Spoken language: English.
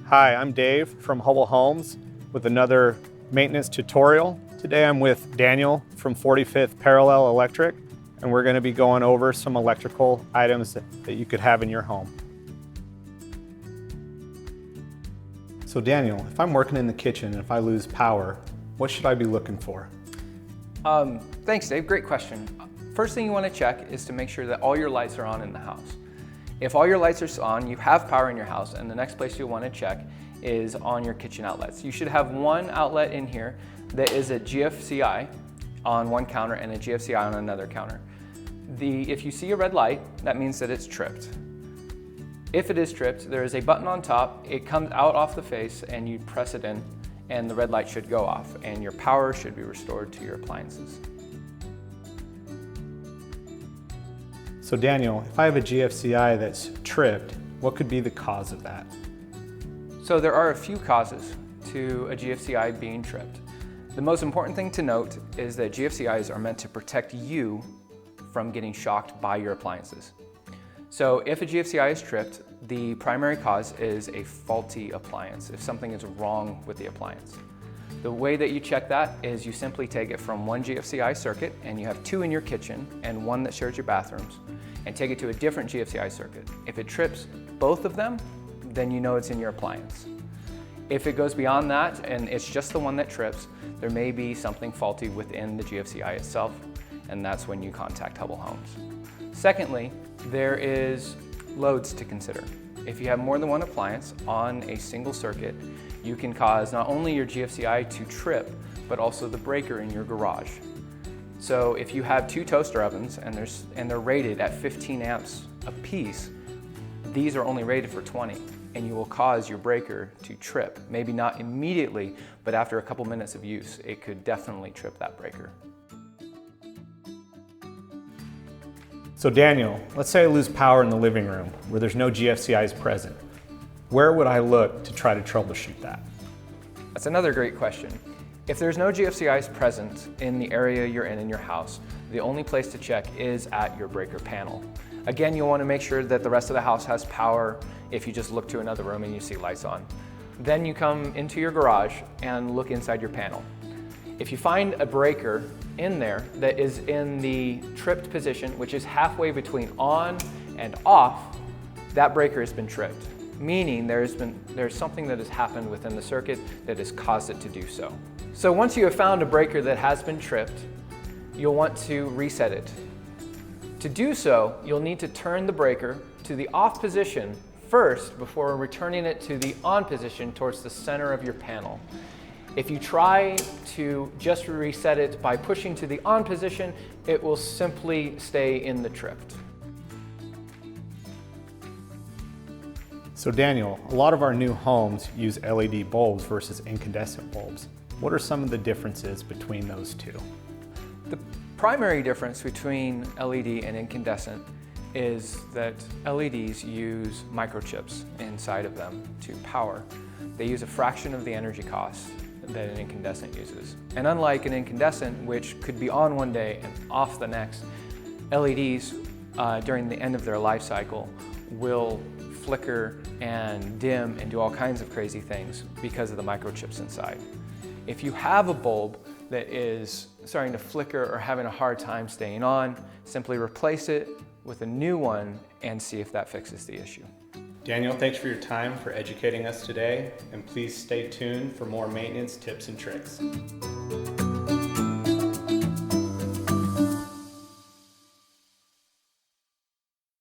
Hi, I'm Dave from Hubble Homes with another maintenance tutorial. Today I'm with Daniel from 45th Parallel Electric, and we're going to be going over some electrical items that you could have in your home. So Daniel, if I'm working in the kitchen and if I lose power, what should I be looking for? Thanks, Dave. Great question. First thing you want to check is to make sure that all your lights are on in the house. If all your lights are on, you have power in your house, and the next place you'll want to check is on your kitchen outlets. You should have one outlet in here that is a GFCI on one counter and a GFCI on another counter. If you see a red light, that means that it's tripped. If it is tripped, there is a button on top. It comes out off the face and you press it in and the red light should go off and your power should be restored to your appliances. So Daniel, if I have a GFCI that's tripped, what could be the cause of that? So there are a few causes to a GFCI being tripped. The most important thing to note is that GFCIs are meant to protect you from getting shocked by your appliances. So if a GFCI is tripped, the primary cause is a faulty appliance, if something is wrong with the appliance. The way that you check that is you simply take it from one GFCI circuit, and you have two in your kitchen and one that shares your bathrooms, and take it to a different GFCI circuit. If it trips both of them, then you know it's in your appliance. If it goes beyond that and it's just the one that trips, there may be something faulty within the GFCI itself, and that's when you contact Hubble Homes. Secondly, there is loads to consider. If you have more than one appliance on a single circuit, you can cause not only your GFCI to trip, but also the breaker in your garage. So if you have two toaster ovens and they're rated at 15 amps a piece, these are only rated for 20, and you will cause your breaker to trip. Maybe not immediately, but after a couple minutes of use, it could definitely trip that breaker. So Daniel, let's say I lose power in the living room where there's no GFCIs present. Where would I look to try to troubleshoot that? That's another great question. If there's no GFCIs present in the area you're in your house, the only place to check is at your breaker panel. Again, you'll want to make sure that the rest of the house has power if you just look to another room and you see lights on. Then you come into your garage and look inside your panel. If you find a breaker in there that is in the tripped position, which is halfway between on and off, that breaker has been tripped, meaning there's something that has happened within the circuit that has caused it to do so. So once you have found a breaker that has been tripped, you'll want to reset it. To do so, you'll need to turn the breaker to the off position first before returning it to the on position towards the center of your panel. If you try to just reset it by pushing to the on position, it will simply stay in the tripped. So Daniel, a lot of our new homes use LED bulbs versus incandescent bulbs. What are some of the differences between those two? The primary difference between LED and incandescent is that LEDs use microchips inside of them to power. They use a fraction of the energy cost that an incandescent uses. And unlike an incandescent, which could be on one day and off the next, LEDs during the end of their life cycle will flicker and dim and do all kinds of crazy things because of the microchips inside. If you have a bulb that is starting to flicker or having a hard time staying on, simply replace it with a new one and see if that fixes the issue. Daniel, thanks for your time for educating us today, and please stay tuned for more maintenance tips and tricks.